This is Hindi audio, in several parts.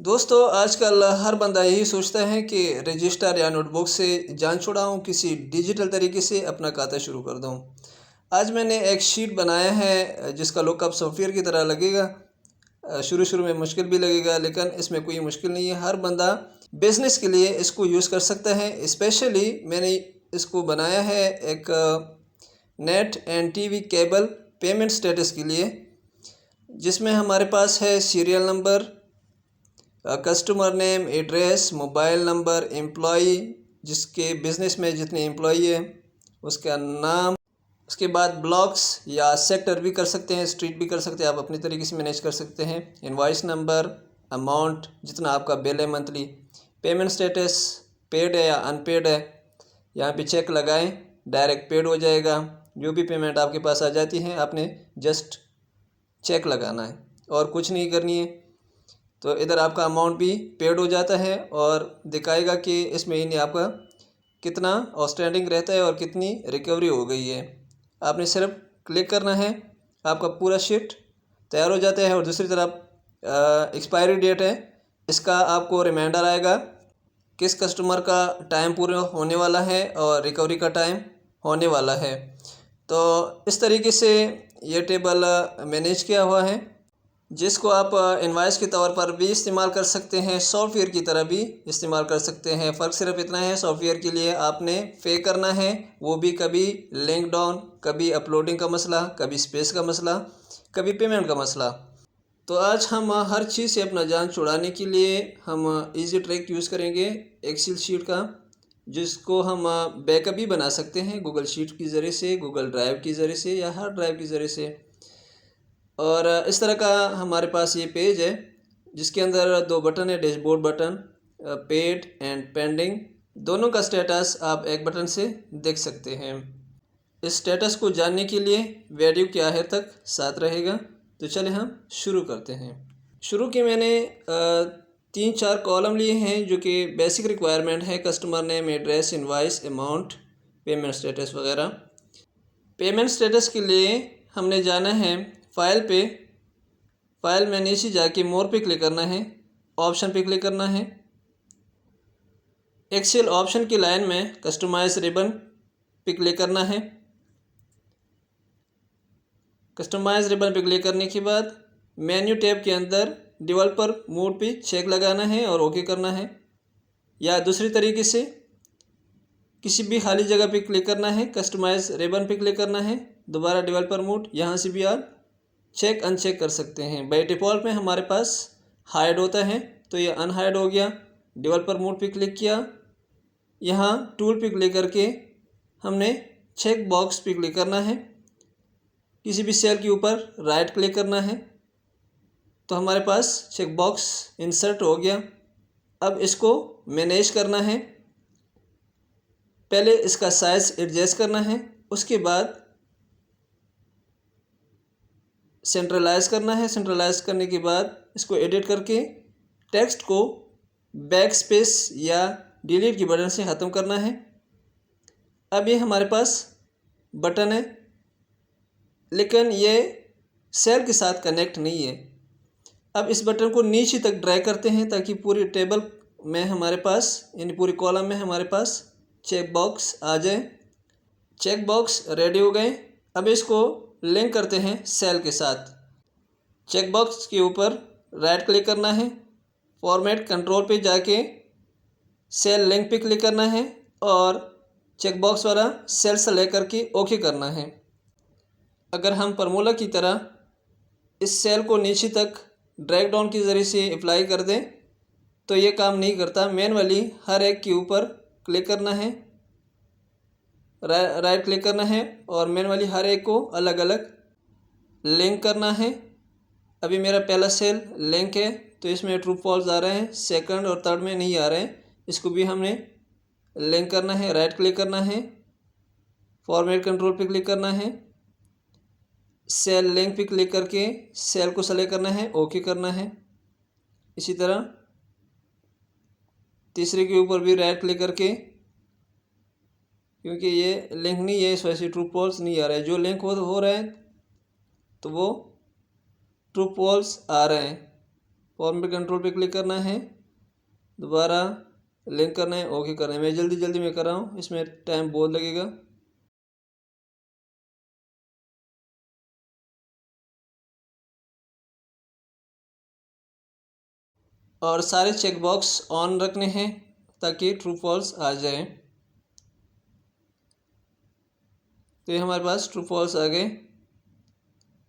दोस्तों आजकल हर बंदा यही सोचता है कि रजिस्टर या नोटबुक से जान छुड़ाऊँ, किसी डिजिटल तरीके से अपना खाता शुरू कर दूँ। आज मैंने एक शीट बनाया है जिसका लुकअप सॉफ्टवेयर की तरह लगेगा। शुरू शुरू में मुश्किल भी लगेगा, लेकिन इसमें कोई मुश्किल नहीं है। हर बंदा बिज़नेस के लिए इसको यूज़ कर सकता है। स्पेशली मैंने इसको बनाया है एक net and TV cable payment status के लिए, जिसमें हमारे पास है serial number, customer name, address, mobile number, employee, जिसके बिज़नेस में जितने एम्प्लॉई है उसका नाम, उसके बाद ब्लॉक्स या सेक्टर भी कर सकते हैं, स्ट्रीट भी कर सकते हैं, आप अपनी तरीके से मैनेज कर सकते हैं। इनवॉइस नंबर, अमाउंट जितना आपका बिल है मंथली, पेमेंट स्टेटस पेड है या अनपेड है, यहाँ पे चेक लगाएं, डायरेक्ट पेड हो जाएगा। जो भी पेमेंट आपके पास आ जाती है आपने जस्ट चेक लगाना है और कुछ नहीं करनी है। तो इधर आपका अमाउंट भी पेड हो जाता है और दिखाएगा कि इस महीने आपका कितना आउटस्टैंडिंग रहता है और कितनी रिकवरी हो गई है। आपने सिर्फ क्लिक करना है, आपका पूरा शीट तैयार हो जाता है। और दूसरी तरफ एक्सपायरी डेट है, इसका आपको रिमाइंडर आएगा किस कस्टमर का टाइम पूरा होने वाला है और रिकवरी का टाइम होने वाला है। तो इस तरीके से ये टेबल मैनेज किया हुआ है, जिसको आप इनवॉइस के तौर पर भी इस्तेमाल कर सकते हैं, सॉफ्टवेयर की तरह भी इस्तेमाल कर सकते हैं। फ़र्क सिर्फ इतना है, सॉफ्टवेयर के लिए आपने पे करना है, वो भी कभी लिंक डाउन, कभी अपलोडिंग का मसला, कभी स्पेस का मसला, कभी पेमेंट का मसला। तो आज हम हर चीज़ से अपना जान छुड़ाने के लिए हम इजी ट्रैक यूज़ करेंगे एक्सेल शीट का, जिसको हम बैकअप भी बना सकते हैं गूगल शीट के ज़रिए से, गूगल ड्राइव के ज़रिए से या हार्ड ड्राइव के ज़रिए से। और इस तरह का हमारे पास ये पेज है जिसके अंदर दो बटन है, dashboard button, paid and pending. दोनों का स्टेटस आप एक बटन से देख सकते हैं। इस स्टेटस को जानने के लिए वीडियो के आखिर तक साथ रहेगा। तो चले हम शुरू करते हैं। शुरू के मैंने 3-4 कॉलम लिए हैं जो कि बेसिक रिक्वायरमेंट है, customer name, address, invoice, amount, payment status वगैरह। पेमेंट स्टेटस के लिए हमने जाना है फाइल पे, फाइल में नीचे जाके मोर पे क्लिक करना है, ऑप्शन पे क्लिक करना है। एक्सेल ऑप्शन की लाइन में कस्टमाइज रिबन पे क्लिक करना है। कस्टमाइज रिबन पे क्लिक करने के बाद मेन्यू टैब के अंदर डेवलपर मोड पे चेक लगाना है और ओके करना है, या दूसरी तरीके से किसी भी खाली जगह पे क्लिक करना है, कस्टमाइज रिबन पे क्लिक करना है, दोबारा डेवलपर मोड, यहाँ से भी आप चेक अनचेक कर सकते हैं। बाय डिफ़ॉल्ट में हमारे पास हाइड होता है, तो ये अनहाइड हो गया। डेवलपर मोड पे क्लिक किया, यहाँ टूल पे क्लिक करके हमने चेक बॉक्स पे क्लिक करना है, किसी भी सेल के ऊपर राइट क्लिक करना है, तो हमारे पास चेक बॉक्स इंसर्ट हो गया। अब इसको मैनेज करना है, पहले इसका साइज़ एडजस्ट करना है, उसके बाद सेंट्रलाइज करना है। सेंट्रलाइज करने के बाद इसको एडिट करके टेक्स्ट को बैक स्पेस या डिलीट की बटन से ख़त्म करना है। अब ये हमारे पास बटन है, लेकिन ये सेल के साथ कनेक्ट नहीं है। अब इस बटन को नीचे तक ड्रैग करते हैं ताकि पूरी टेबल में हमारे पास, यानी पूरी कॉलम में हमारे पास चेक बॉक्स आ जाए। चेक बॉक्स रेडी हो गए। अब इसको लिंक करते हैं सेल के साथ। चेक बॉक्स के ऊपर राइट क्लिक करना है, फॉर्मेट कंट्रोल पे जाके सेल लिंक पे क्लिक करना है और चेक बॉक्स वाला सेल सेलेक्ट करके ओके करना है। अगर हम फार्मूला की तरह इस सेल को नीचे तक ड्रैग डाउन के ज़रिए से अप्लाई कर दें तो ये काम नहीं करता। मैनुअली हर एक के ऊपर क्लिक करना है, राइट क्लिक करना है और मैनुअली हर एक को अलग अलग लिंक करना है। अभी मेरा पहला सेल लिंक है तो इसमें ट्रू फॉल्स आ रहे हैं, सेकंड और थर्ड में नहीं आ रहे हैं। इसको भी हमने लिंक करना है, राइट क्लिक करना है, फॉर्मेट कंट्रोल पे क्लिक करना है, सेल लिंक पे क्लिक करके सेल को सेलेक्ट करना है, ओके करना है। इसी तरह तीसरे के ऊपर भी राइट क्लिक करके, क्योंकि ये लिंक नहीं है इस वजह से ट्रू फॉल्स नहीं आ रहा है। जो लिंक हो रहा है तो वो ट्रू फॉल्स आ रहे हैं। फॉर्मेट कंट्रोल पे क्लिक करना है, दोबारा लिंक करना है, ओके करना है। मैं जल्दी जल्दी में कर रहा हूँ, इसमें टाइम बहुत लगेगा। और सारे चेक बॉक्स ऑन रखने हैं ताकि ट्रू फॉल्स आ जाए। तो ये हमारे पास ट्रू फॉल्स आ गए।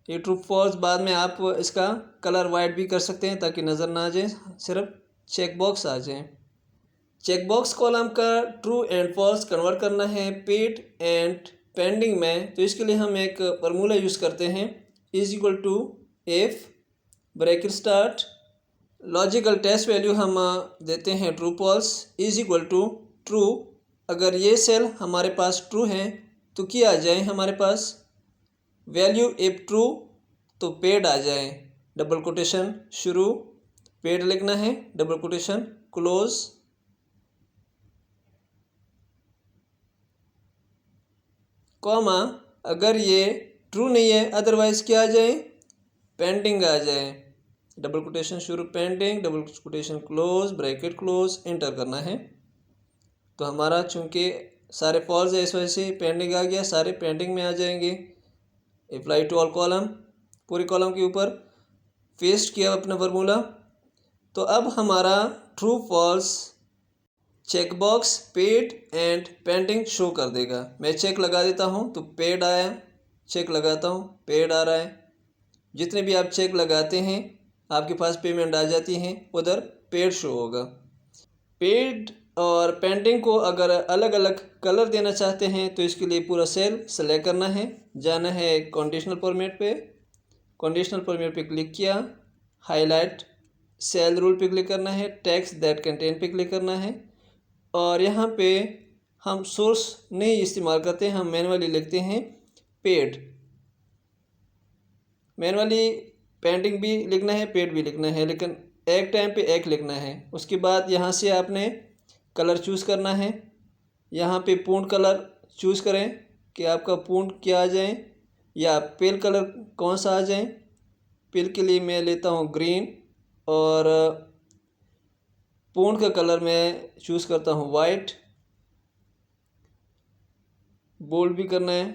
ये ट्रू फॉल्स बाद में आप इसका कलर वाइट भी कर सकते हैं ताकि नज़र ना आ जाए, सिर्फ चेक बॉक्स आ जाए। चेक बॉक्स कॉलम का ट्रू एंड फॉल्स कन्वर्ट करना है पेड एंड पेंडिंग में। तो इसके लिए हम एक फार्मूला यूज़ करते हैं, is equal to F bracket start logical test value हम देते हैं true false is equal to true. अगर ये सेल हमारे पास ट्रू है तो क्या आ जाए हमारे पास वैल्यू, इफ ट्रू तो पेड आ जाए। डबल कोटेशन शुरू, पेड लिखना है, डबल कोटेशन क्लोज, कॉमा अगर ये ट्रू नहीं है अदरवाइज क्या आ जाए, पेंडिंग आ जाए। डबल कोटेशन शुरू pending, double quotation close, bracket close, enter करना है। तो हमारा चूंकि सारे फॉल्स है इस वजह से पेंडिंग आ गया, सारे पेंडिंग में आ जाएंगे। अप्लाई टू ऑल कॉलम, पूरी कॉलम के ऊपर पेस्ट किया अपना फार्मूला। तो अब हमारा true false check box paid and pending show कर देगा। मैं चेक लगा देता हूँ तो पेड आया, चेक लगाता हूँ पेड आ रहा है। जितने भी आप चेक लगाते हैं आपके पास पेमेंट आ जाती हैं, उधर पेड शो होगा। पेड और पेंडिंग को अगर अलग अलग कलर देना चाहते हैं तो इसके लिए पूरा सेल सेलेक्ट करना है, जाना है कंडीशनल फॉर्मेट पे, कंडीशनल फॉर्मेट पे क्लिक किया, हाईलाइट सेल रूल पे क्लिक करना है, टेक्स्ट दैट कंटेन पे क्लिक करना है। और यहाँ पे हम सोर्स नहीं इस्तेमाल करते, हम मैनुअली लिखते हैं पेड। मैनुअली पेंडिंग भी लिखना है, पेड भी लिखना है, लेकिन एक टाइम पे एक लिखना है। उसके बाद यहाँ से आपने कलर चूज़ करना है। यहाँ पे पूर्ण कलर चूज़ करें कि आपका पूर्ण क्या आ जाए या पेल कलर कौन सा आ जाए। पेल के लिए मैं लेता हूँ ग्रीन और पूर्ण का कलर मैं चूज़ करता हूँ वाइट। बोल्ड भी करना है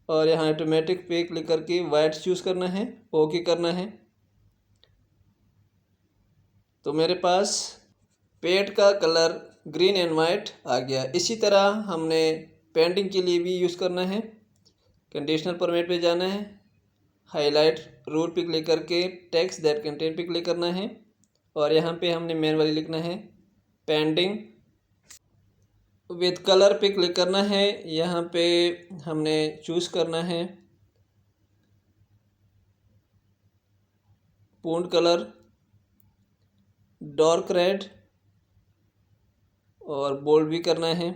और यहाँ ऑटोमेटिक पे क्लिक करके वाइट चूज़ करना है, ओके करना है। तो मेरे पास पेड का कलर ग्रीन एंड वाइट आ गया। इसी तरह हमने पेंडिंग के लिए भी यूज़ करना है। कंडीशनल फॉर्मेट पे जाना है, हाईलाइट रूल पे क्लिक करके टेक्स्ट दैट कंटेन पे क्लिक करना है और यहाँ पे हमने मैनुअली लिखना है पेंडिंग। विद कलर पे क्लिक करना है, यहाँ पे हमने चूज़ करना है पूर्ण कलर, डार्क रेड और बोल्ड भी करना है।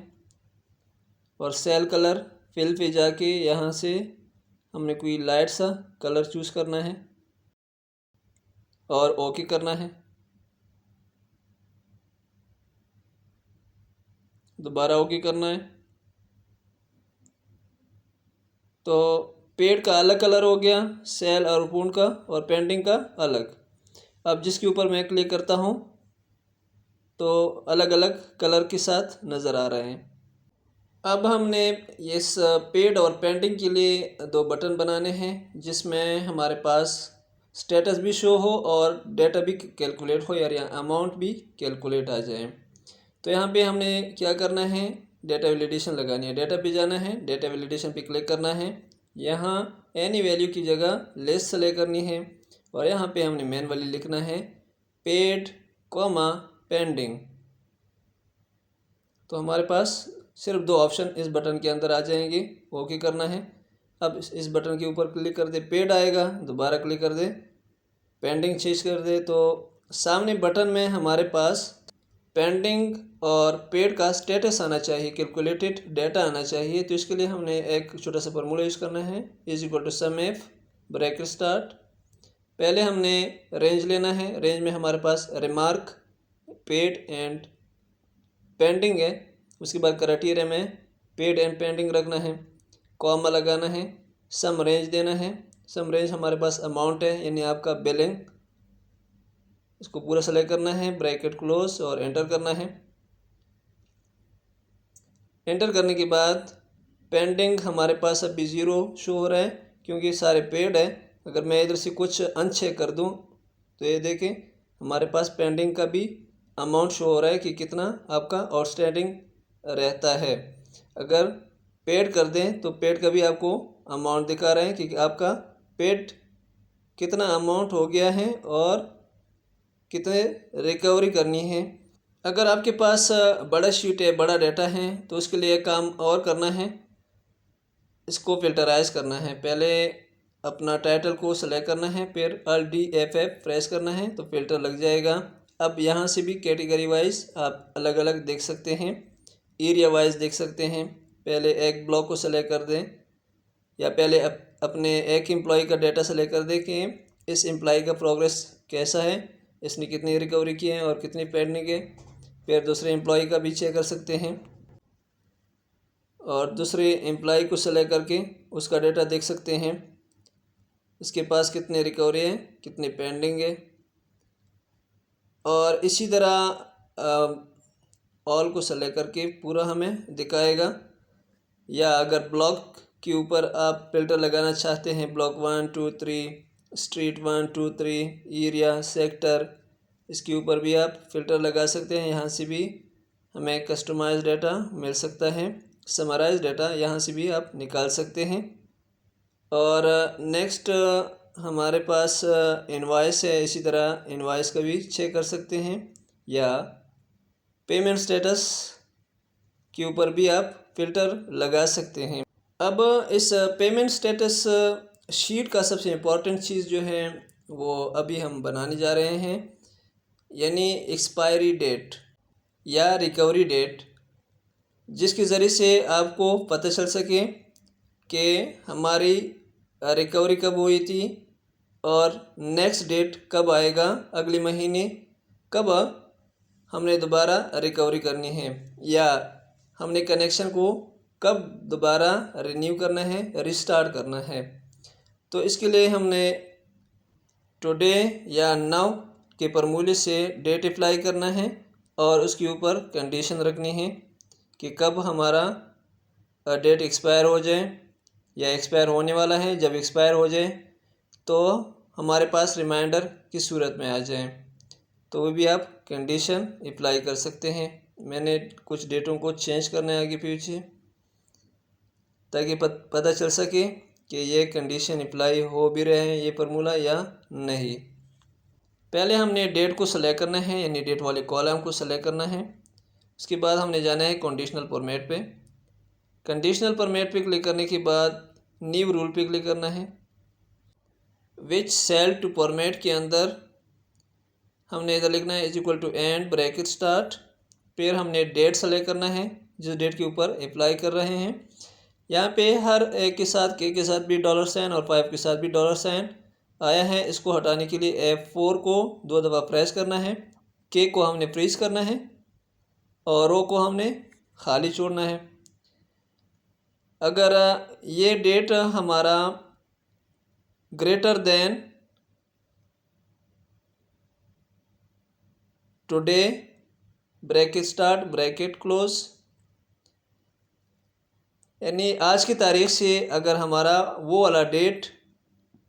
और सेल कलर फिल पे जाके यहाँ से हमने कोई लाइट सा कलर चूज़ करना है और ओके करना है। दोबारा ओके करना है। तो पेड का अलग कलर हो गया, सेल और पूर्ण का, और पेंडिंग का अलग। अब जिसके ऊपर मैं क्लिक करता हूँ तो अलग अलग कलर के साथ नज़र आ रहे हैं। अब हमने इस पेड और पेंडिंग के लिए दो बटन बनाने हैं जिसमें हमारे पास स्टेटस भी शो हो और डेटा भी कैलकुलेट हो, या अमाउंट भी कैलकुलेट आ जाए। तो यहाँ पे हमने क्या करना है, डेटा वैलिडेशन लगानी है। डेटा पे जाना है, डेटा वैलिडेशन पे क्लिक करना है। यहाँ एनी वैल्यू की जगह लेस सेलेक्ट करनी है और यहाँ पे हमने मैनुअली लिखना है पेड कॉमा पेंडिंग। तो हमारे पास सिर्फ दो ऑप्शन इस बटन के अंदर आ जाएंगे, ओके करना है। अब इस बटन के ऊपर क्लिक कर दे, पेड आएगा, दोबारा क्लिक कर दे, पेंडिंग चेंज कर दे, तो सामने बटन में हमारे पास पेंडिंग और पेड का स्टेटस आना चाहिए, कैलकुलेटेड डेटा आना चाहिए। तो इसके लिए हमने एक छोटा सा फार्मूला यूज़ करना है, is equal to sum F bracket start. पहले हमने रेंज लेना है, रेंज में हमारे पास रिमार्क पेड एंड पेंडिंग है। उसके बाद क्राइटेरिया में पेड एंड पेंडिंग रखना है, कॉमा लगाना है, सम रेंज देना है। सम रेंज हमारे पास अमाउंट है यानी आपका बिलिंग, इसको पूरा सेलेक्ट करना है, ब्रैकेट क्लोज और एंटर करना है। एंटर करने के बाद पेंडिंग हमारे पास अभी 0 शो हो रहा है क्योंकि सारे पेड है। अगर मैं इधर से कुछ अनचेक कर दूं तो ये देखें हमारे पास पेंडिंग का भी अमाउंट शो हो रहा है कि कितना आपका आउटस्टैंडिंग रहता है। अगर पेड कर दें तो पेड का भी आपको अमाउंट दिखा रहे हैं कि आपका पेड कितना अमाउंट हो गया है और कितने रिकवरी करनी है। अगर आपके पास बड़ा शीट है, बड़ा डाटा है, तो उसके लिए काम और करना है, इसको फिल्टराइज करना है। पहले अपना टाइटल को सेलेक्ट करना है, फिर Alt+D+F प्रेस करना है तो फिल्टर लग जाएगा। अब यहाँ से भी कैटेगरी वाइज आप अलग अलग देख सकते हैं, एरिया वाइज देख सकते हैं। पहले एक ब्लॉक को सेलेक्ट कर दें या पहले अपने एक एम्प्लॉय का डाटा सेलेक्ट कर दें कि इस एम्प्लॉय का प्रोग्रेस कैसा है, इसने कितनी रिकवरी की है और कितनी पेंडिंग है। फिर दूसरे एम्प्लॉय का भी चेक कर सकते हैं और दूसरे एम्प्लॉय को सेलेक्ट करके उसका डाटा देख सकते हैं, इसके पास कितने रिकवरी है, कितनी पेंडिंग है। और इसी तरह ऑल को सेलेक्ट करके पूरा हमें दिखाएगा। या अगर ब्लॉक के ऊपर आप फिल्टर लगाना चाहते हैं, ब्लॉक 1 2 3, स्ट्रीट 1 2 3, एरिया, सेक्टर, इसके ऊपर भी आप फिल्टर लगा सकते हैं। यहाँ से भी हमें कस्टमाइज डाटा मिल सकता है, समराइज डाटा यहाँ से भी आप निकाल सकते हैं। और नेक्स्ट हमारे पास इनवॉइस है, इसी तरह इनवॉइस का भी चेक कर सकते हैं या पेमेंट स्टेटस के ऊपर भी आप फिल्टर लगा सकते हैं। अब इस पेमेंट स्टेटस शीट का सबसे इम्पोर्टेंट चीज़ जो है वो अभी हम बनाने जा रहे हैं, यानी एक्सपायरी डेट या रिकवरी डेट, जिसके ज़रिए से आपको पता चल सके कि हमारी रिकवरी कब हुई थी और नेक्स्ट डेट कब आएगा, अगले महीने कब हमने दोबारा रिकवरी करनी है या हमने कनेक्शन को कब दोबारा रिन्यू करना है, रिस्टार्ट करना है। तो इसके लिए हमने टुडे या नाउ के फॉर्मूले से डेट अप्लाई करना है और उसके ऊपर कंडीशन रखनी है कि कब हमारा डेट एक्सपायर हो जाए या एक्सपायर होने वाला है। जब एक्सपायर हो जाए तो हमारे पास रिमाइंडर की सूरत में आ जाए, तो वो भी आप कंडीशन अप्लाई कर सकते हैं। मैंने कुछ डेटों को चेंज करना है आगे पीछे ताकि पता चल सके कि ये कंडीशन अप्लाई हो भी रहे हैं ये फार्मूला या नहीं। पहले हमने डेट को सेलेक्ट करना है, यानी डेट वाले कॉलम को सेलेक्ट करना है। उसके बाद हमने जाना है कंडीशनल फॉर्मेट पे। कंडीशनल फॉर्मेट पे क्लिक करने के बाद न्यू रूल पे क्लिक करना है। विच सेल टू फॉर्मेट के अंदर हमने इधर लिखना है =, एंड ब्रैकेट स्टार्ट। फिर हमने डेट सेलेक्ट करना है जिस डेट के ऊपर अप्लाई कर रहे हैं। यहाँ पे हर एक के साथ के साथ भी $साइन और 5 के साथ भी $साइन आया है। इसको हटाने के लिए F4 को 2 दफ़ा प्रेस करना है, के को हमने फ्रीज करना है और रो को हमने खाली छोड़ना है। अगर ये डेट हमारा greater than today bracket start bracket close, यानी आज की तारीख से अगर हमारा वो वाला डेट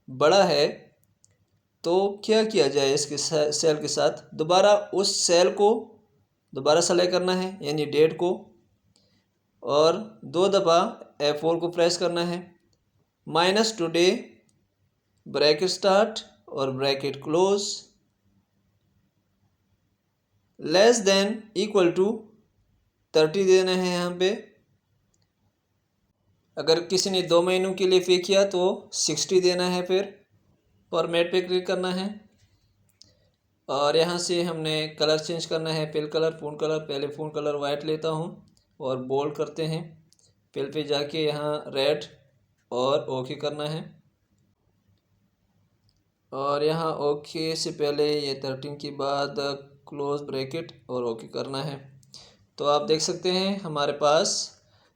बड़ा है तो क्या किया जाए, इसके सेल के साथ दोबारा उस सेल को दोबारा सेलेक्ट करना है यानी डेट को, और 2 दफ़ा F4 को प्रेस करना है। माइनस टुडे ब्रैकेट स्टार्ट और bracket close less than equal to 30 देना है यहाँ पे। अगर किसी ने 2 महीनों के लिए पे किया तो 60 देना है। फिर फॉर्मेट पे क्लिक करना है और यहाँ से हमने कलर चेंज करना है, फिल कलर, फ़ॉन्ट कलर। पहले फ़ॉन्ट कलर वाइट लेता हूँ और बोल्ड करते हैं। फिल पे जाके यहाँ रेड और ओके करना है और यहाँ ओके से पहले ये 13 के बाद क्लोज ब्रैकेट और ओके करना है। तो आप देख सकते हैं हमारे पास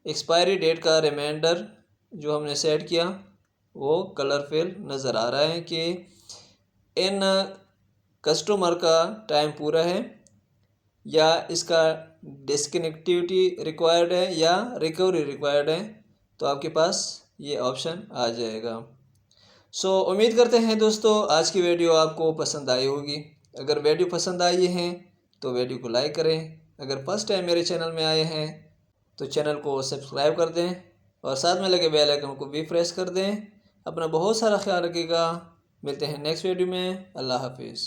एक्सपायरी डेट का रिमाइंडर जो हमने सेट किया वो कलरफुल नज़र आ रहा है कि इन कस्टमर का टाइम पूरा है या इसका डिस्कनेक्टिविटी रिक्वायर्ड है या रिकवरी रिक्वायर्ड है, तो आपके पास ये ऑप्शन आ जाएगा। उम्मीद करते हैं दोस्तों आज की वीडियो आपको पसंद आई होगी। अगर वीडियो पसंद आई है तो वीडियो को लाइक करें। अगर फर्स्ट टाइम मेरे चैनल में आए हैं तो चैनल को सब्सक्राइब कर दें और साथ में लगे बेल आइकन को भी प्रेस कर दें। अपना बहुत सारा ख्याल रखिएगा। मिलते हैं नेक्स्ट वीडियो में। अल्लाह हाफिज़।